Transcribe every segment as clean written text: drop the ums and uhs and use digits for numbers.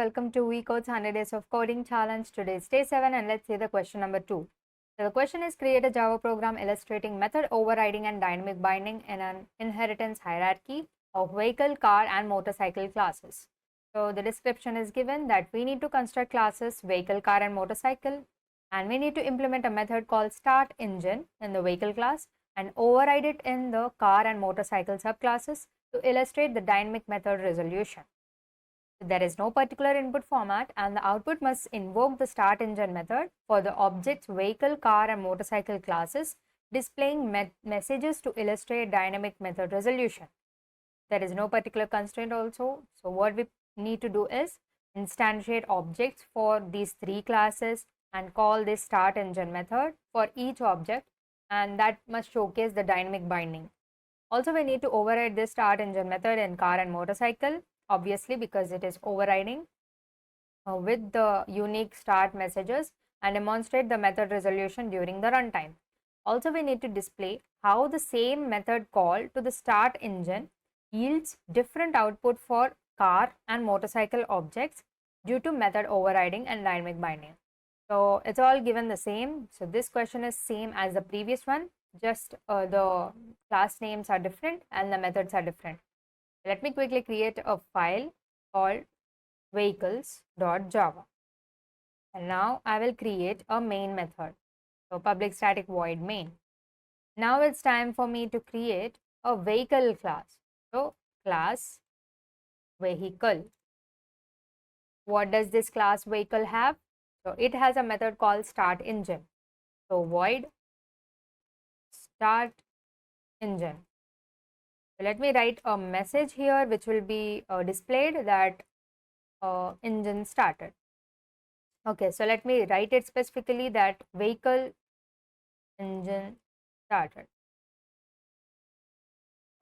welcome to VCode's 100 Days of Coding Challenge. Today is day 7 and let's see the question number 2. So the question is, create a Java program illustrating method overriding and dynamic binding in an inheritance hierarchy of vehicle, car and motorcycle classes. So the description is given that we need to construct classes vehicle, car and motorcycle, and we need to implement a method called start engine in the vehicle class and override it in the car and motorcycle subclasses to illustrate the dynamic method resolution. There is no particular input format and the output must invoke the start engine method for the objects vehicle, car and motorcycle classes, displaying messages to illustrate dynamic method resolution. There is no particular constraint also. So what we need to do is instantiate objects for these three classes and call this start engine method for each object, and that must showcase the dynamic binding. Also, we need to override this start engine method in car and motorcycle, obviously because it is overriding with the unique start messages, and demonstrate the method resolution during the runtime. Also, we need to display how the same method call to the start engine yields different output for car and motorcycle objects due to method overriding and dynamic binding. So it's all given the same. So this question is same as the previous one, just the class names are different and the methods are different. Let me quickly create a file called vehicles.java, and now I will create a main method. So public static void main. Now it's time for me to create a vehicle class. So class vehicle. What does this class vehicle have? So it has a method called start engine. So void start engine. So let me write a message here which will be displayed that engine started. Okay, so let me write it specifically that vehicle engine started.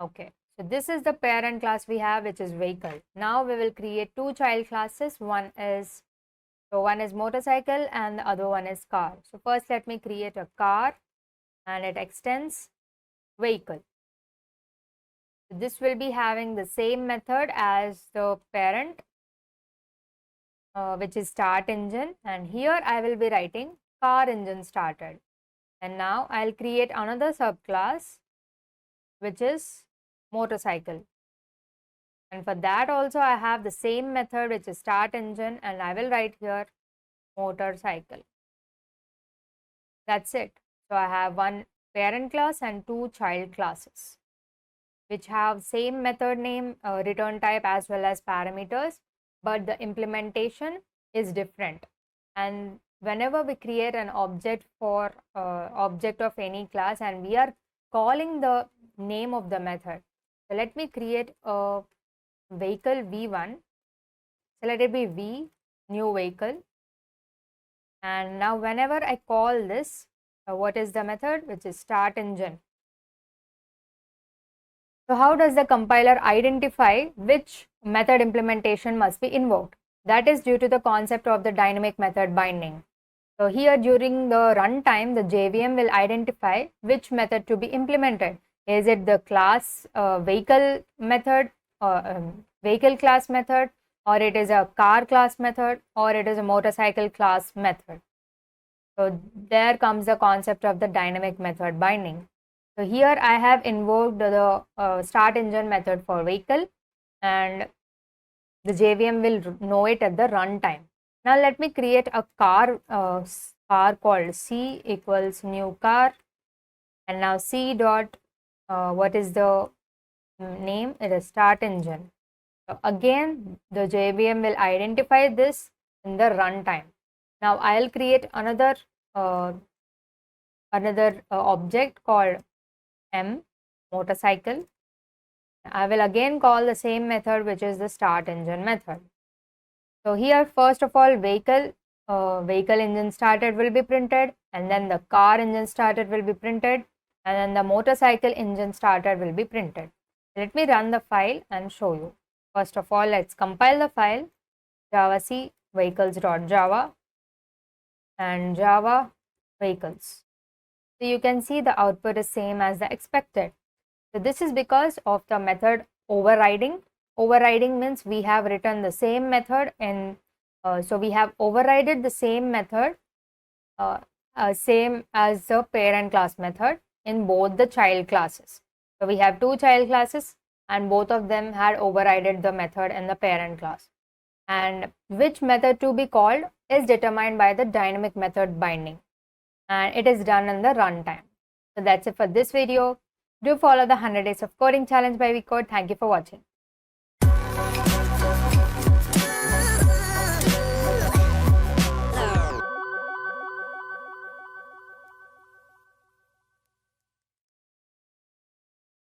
Okay, so this is the parent class we have, which is vehicle. Now we will create two child classes. One is motorcycle and the other one is car. So first let me create a car and it extends vehicle. This will be having the same method as the parent, which is start engine, and here I will be writing car engine started. And now I'll create another subclass which is motorcycle, and for that also I have the same method which is start engine, and I will write here motorcycle. That's it. So I have one parent class and two child classes which have same method name, return type as well as parameters, but the implementation is different. And whenever we create an object for object of any class and we are calling the name of the method. So let me create a vehicle V1. So let it be V new vehicle, and now whenever I call this, what is the method? Which is start engine. So how does the compiler identify which method implementation must be invoked? That is due to the concept of the dynamic method binding. So here during the runtime, the JVM will identify which method to be implemented. Is it the class vehicle method, vehicle class method, or it is a car class method, or it is a motorcycle class method? So there comes the concept of the dynamic method binding. So here I have invoked the start engine method for vehicle, and the JVM will know it at the runtime. Now let me create a car called C equals new car, and now C dot what is the name? It is start engine. So again the JVM will identify this in the runtime. Now I'll create another object called M motorcycle. I will again call the same method, which is the start engine method. So here first of all vehicle engine started will be printed, and then the car engine started will be printed, and then the motorcycle engine started will be printed. Let me run the file and show you. First of all, let's compile the file javac vehicles.java and java vehicles. So you can see the output is same as the expected. So this is because of the method overriding. Overriding means we have written the same method in So we have overridden the same method, same as the parent class method in both the child classes. So we have two child classes and both of them had overridden the method in the parent class. And which method to be called is determined by the dynamic method binding, and it is done in the runtime. So that's it for this video. Do follow the 100 days of coding challenge by VCode. Thank you for watching.